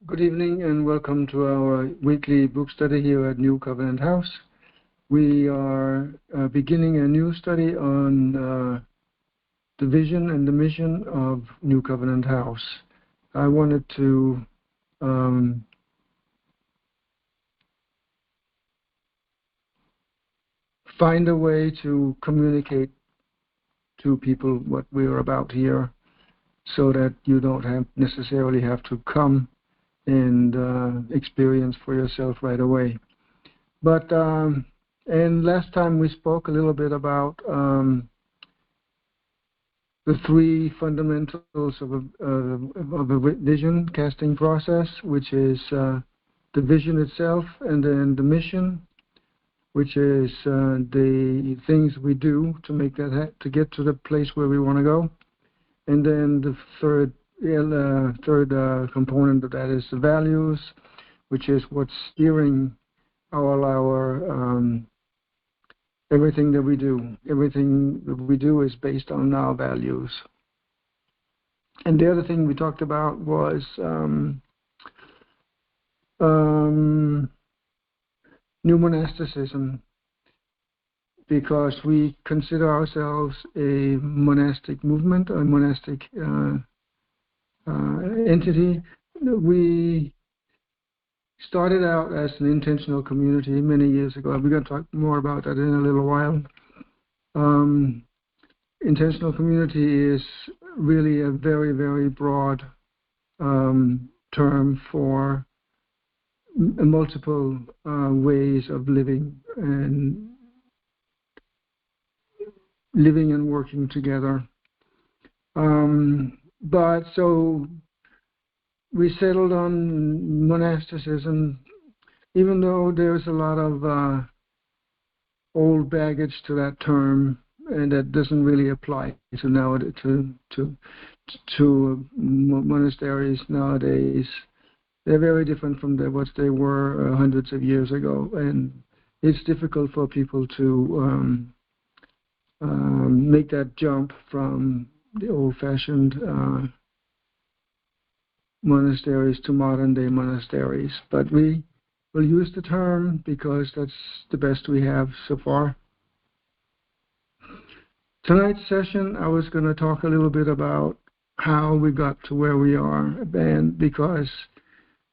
Good evening and welcome to our weekly book study here at New Covenant House. We are beginning a new study on the vision and the mission of New Covenant House. I wanted to find a way to communicate to people what we're about here so that you don't necessarily have to come and experience for yourself right away. But and last time we spoke a little bit about the three fundamentals of a vision casting process, which is the vision itself, and then the mission, which is the things we do to make that to get to the place where we want to go, and then the third component of that is the values, which is what's steering our everything that we do. Everything that we do is based on our values. And the other thing we talked about was new monasticism, because we consider ourselves a monastic movement, a monastic entity. We started out as an intentional community many years ago. We're going to talk more about that in a little while. Intentional community is really a very, very broad term for multiple ways of living and working together. But so we settled on monasticism, even though there's a lot of old baggage to that term, and that doesn't really apply to nowadays to monasteries nowadays. They're very different from what they were hundreds of years ago, and it's difficult for people to make that jump from the old-fashioned monasteries to modern-day monasteries. But we will use the term because that's the best we have so far. Tonight's session, I was going to talk a little bit about how we got to where we are, and because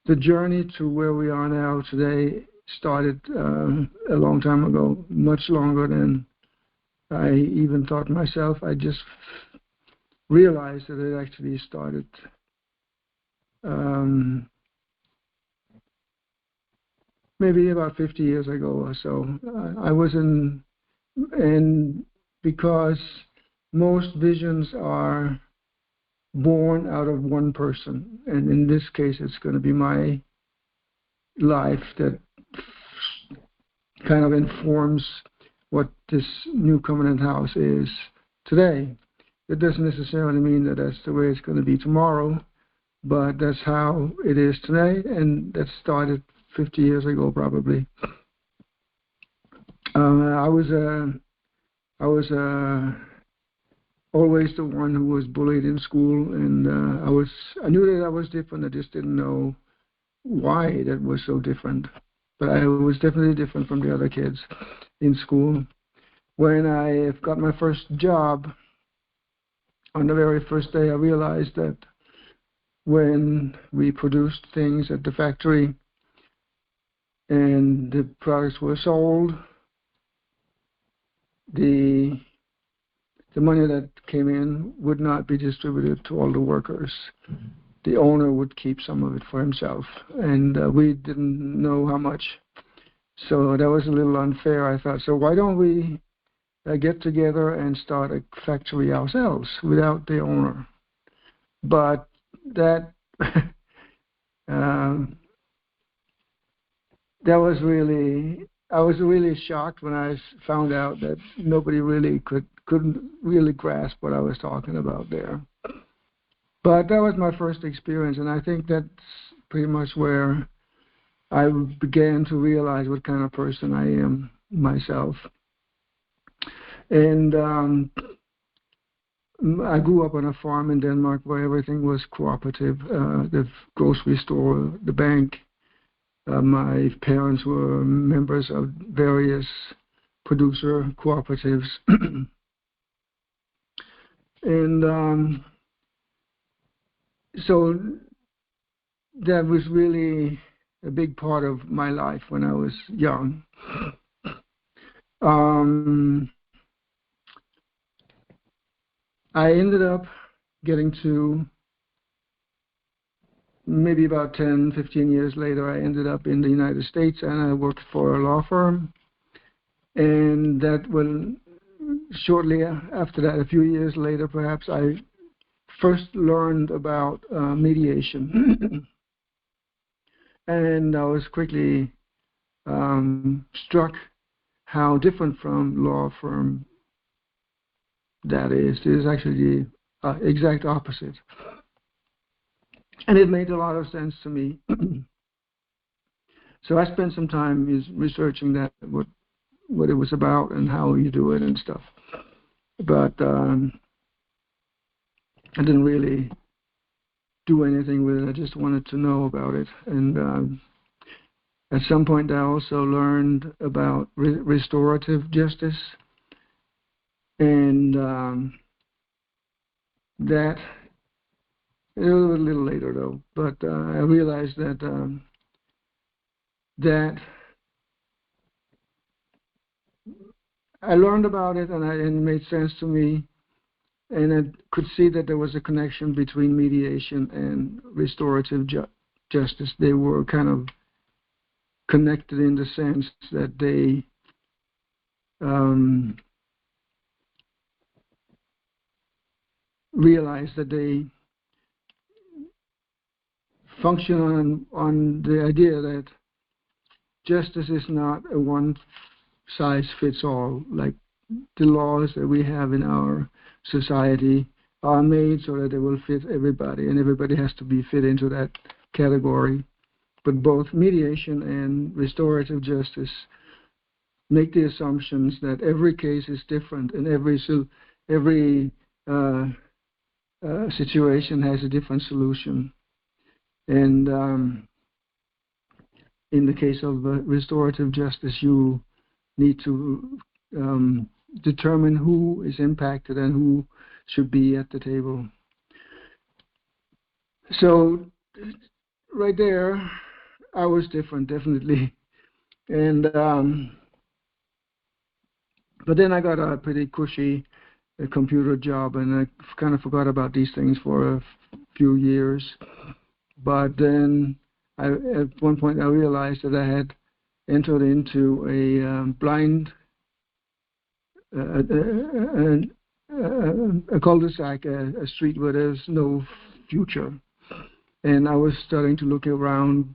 the journey to where we are now today started a long time ago, much longer than I even thought myself. I just realized that it actually started maybe about 50 years ago or so. I was and because most visions are born out of one person, and in this case it's going to be my life that kind of informs what this New Covenant House is today. It doesn't necessarily mean that that's the way it's going to be tomorrow, but that's how it is today, and that started 50 years ago probably. I was always the one who was bullied in school, and I knew that I was different. I just didn't know why that was so different. But I was definitely different from the other kids in school. When I got my first job, on the very first day, I realized that when we produced things at the factory and the products were sold, the money that came in would not be distributed to all the workers. Mm-hmm. The owner would keep some of it for himself, and we didn't know how much. So that was a little unfair, I thought. So why don't we get together and start a factory ourselves without the owner? But that that was really, I was really shocked when I found out that nobody really couldn't really grasp what I was talking about there. But that was my first experience, and I think that's pretty much where I began to realize what kind of person I am myself. And I grew up on a farm in Denmark where everything was cooperative. The grocery store, the bank. My parents were members of various producer cooperatives. And so that was really a big part of my life when I was young. I ended up getting to, maybe about 10, 15 years later, I ended up in the United States, and I worked for a law firm. And that will, shortly after that, a few years later perhaps, I first learned about mediation. And I was quickly struck how different from law firm that is. It is actually the exact opposite. And it made a lot of sense to me. So I spent some time researching that, what it was about and how you do it and stuff. But I didn't really do anything with it. I just wanted to know about it. And at some point I also learned about restorative justice. And that, it was a little later though, but I realized that that I learned about it, and it made sense to me, and I could see that there was a connection between mediation and restorative justice. They were kind of connected in the sense that they realized that they function on the idea that justice is not a one-size-fits-all. Like the laws that we have in our society are made so that they will fit everybody, and everybody has to be fit into that category. But both mediation and restorative justice make the assumptions that every case is different, and every situation has a different solution. And in the case of restorative justice, you need to determine who is impacted and who should be at the table. So right there, I was different, definitely. And but then I got a pretty cushy computer job, and I kind of forgot about these things for a few years. But then at one point I realized that I had entered into a blind a cul-de-sac, a street where there's no future. And I was starting to look around,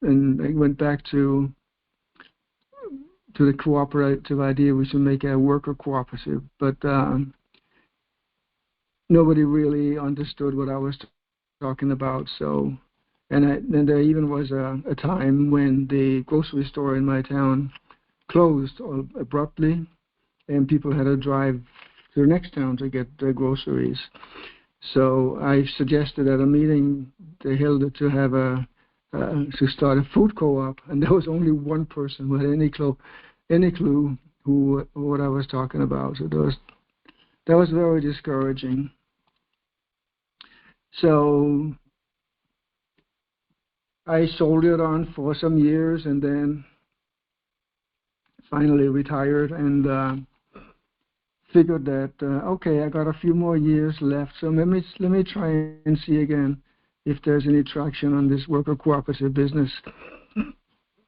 and I went back to the cooperative idea. We should make a worker cooperative, but nobody really understood what I was talking about. So, and there even was a time when the grocery store in my town closed abruptly, and people had to drive to the next town to get their groceries. So I suggested at a meeting they held it to have to start a food co-op, and there was only one person who had any clue what I was talking about. So that was very discouraging. So I soldiered on for some years, and then finally retired, and figured that okay, I got a few more years left, so let me try and see again if there's any traction on this worker cooperative business.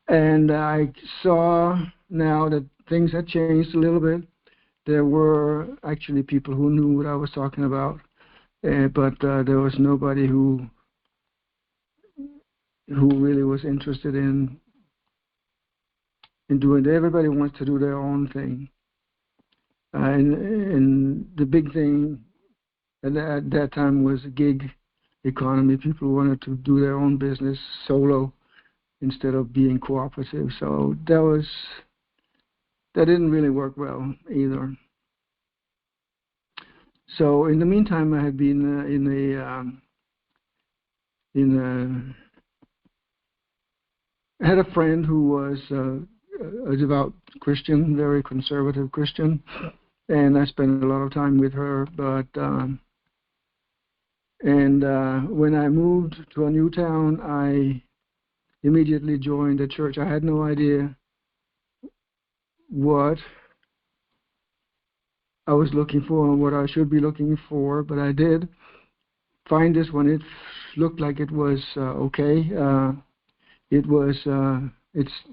And I saw now that things had changed a little bit. There were actually people who knew what I was talking about, but there was nobody who really was interested in doing it. Everybody wants to do their own thing. And the big thing at that time was gig economy. People wanted to do their own business solo instead of being cooperative. So that didn't really work well either. So in the meantime, I had been I had a friend who was a devout Christian, very conservative Christian, and I spent a lot of time with her. But when I moved to a new town, I immediately joined the church. I had no idea what I was looking for and what I should be looking for, but I did find this one. It looked like it was okay. It was the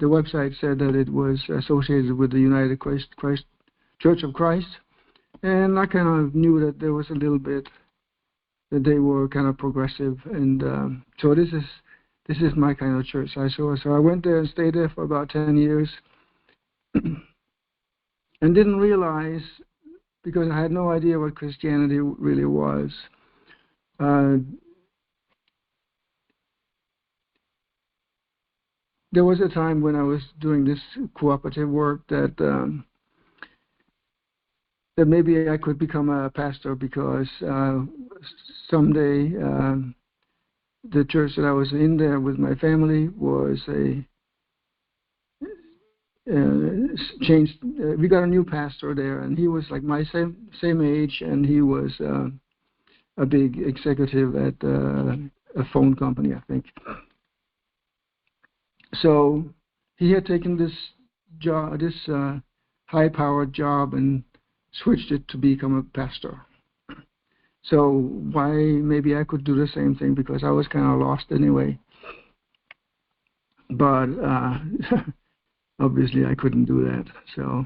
website said that it was associated with the United Christ Church of Christ, and I kind of knew that there was a little bit that they were kind of progressive, and so this is my kind of church. So I went there and stayed there for about 10 years, and didn't realize, because I had no idea what Christianity really was. There was a time when I was doing this cooperative work that maybe I could become a pastor, because someday the church that I was in there with my family was changed. We got a new pastor there, and he was like my same age, and he was a big executive at a phone company, I think. So he had taken this job, this high-powered job, and switched it to become a pastor. So why maybe I could do the same thing, because I was kind of lost anyway. But obviously I couldn't do that. So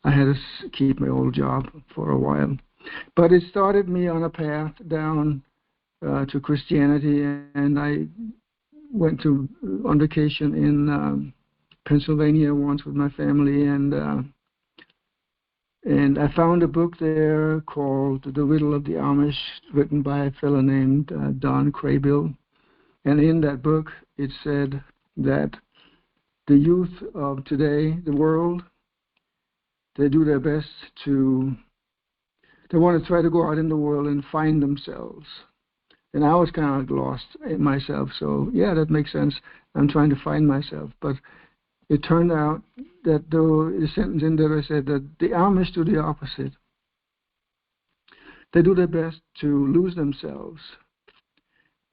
I had to keep my old job for a while. But it started me on a path down to Christianity, and I went on vacation in Pennsylvania once with my family, and I found a book there called The Riddle of the Amish, written by a fellow named Don Craybill. And in that book, it said that the youth of today, the world, they do their best they want to try to go out in the world and find themselves. And I was kind of lost in myself, so yeah, that makes sense. I'm trying to find myself. But it turned out that the sentence in there said that the Amish do the opposite. They do their best to lose themselves.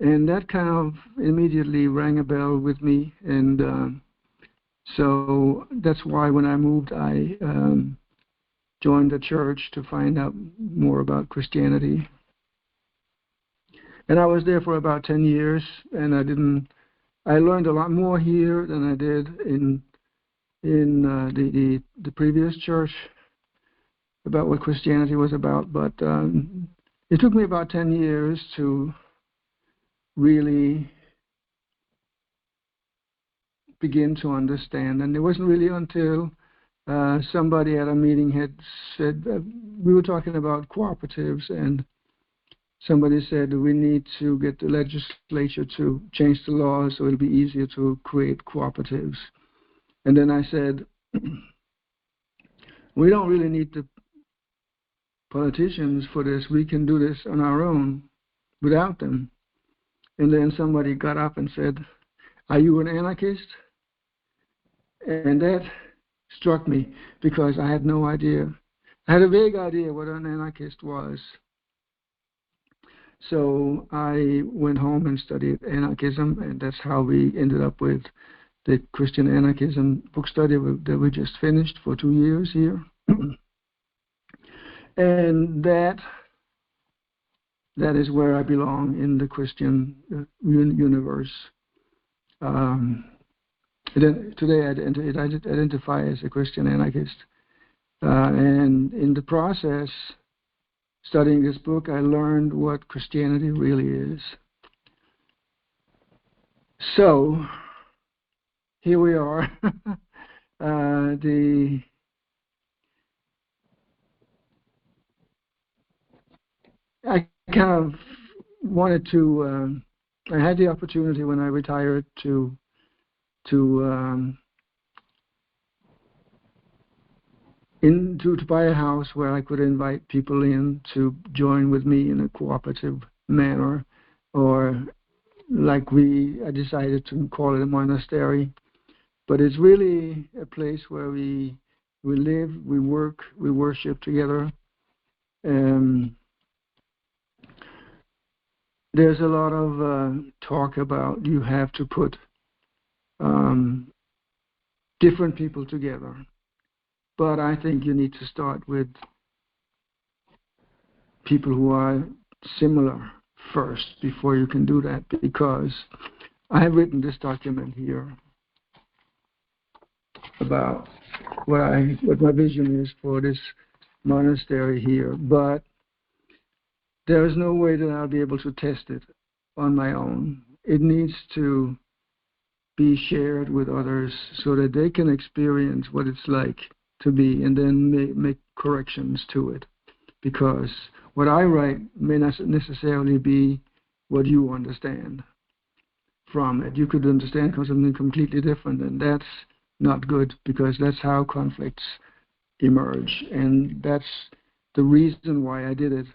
And that kind of immediately rang a bell with me. And so that's why when I moved, I joined the church to find out more about Christianity. And I was there for about 10 years, and I learned a lot more here than I did in the previous church about what Christianity was about. But it took me about 10 years to really begin to understand. And it wasn't really until somebody at a meeting had said, we were talking about cooperatives, and somebody said we need to get the legislature to change the law so it'll be easier to create cooperatives. And then I said, we don't really need the politicians for this. We can do this on our own without them. And then somebody got up and said, are you an anarchist? And that struck me, because I had no idea. I had a vague idea what an anarchist was. So I went home and studied anarchism, and that's how we ended up with the Christian anarchism book study that we just finished for 2 years here. And that is where I belong in the Christian universe. Today I identify as a Christian anarchist. And in the process, studying this book, I learned what Christianity really is. So here we are. I kind of wanted to. I had the opportunity when I retired to to buy a house where I could invite people in to join with me in a cooperative manner, or like I decided to call it a monastery. But it's really a place where we live, we work, we worship together. There's a lot of talk about you have to put different people together. But I think you need to start with people who are similar first before you can do that, because I have written this document here about what my vision is for this monastery here, but there is no way that I'll be able to test it on my own. It needs to be shared with others so that they can experience what it's like to be, and then make corrections to it. Because what I write may not necessarily be what you understand from it. You could understand something completely different, and that's not good, because that's how conflicts emerge. And that's the reason why I did it.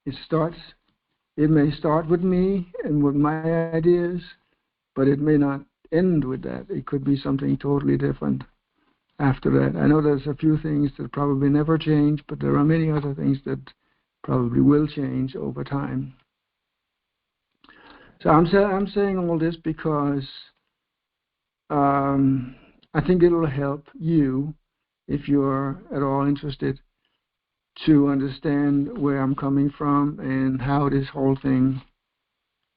It may start with me and with my ideas, but it may not end with that. It could be something totally different after that. I know there's a few things that probably never change, but there are many other things that probably will change over time. So I'm saying all this because I think it'll help you, if you're at all interested, to understand where I'm coming from and how this whole thing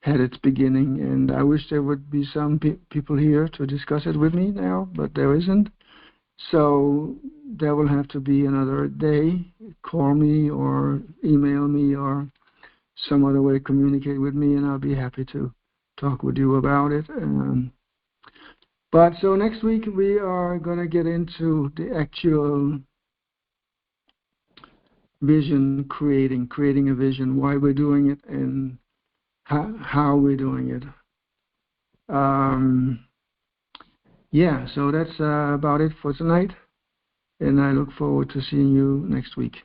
had its beginning. And I wish there would be some people here to discuss it with me now, but there isn't. So there will have to be another day. Call me or email me or some other way communicate with me, and I'll be happy to talk with you about it. But so next week we are going to get into the actual vision creating a vision, why we're doing it, and how we're doing it. Yeah, so that's about it for tonight, and I look forward to seeing you next week.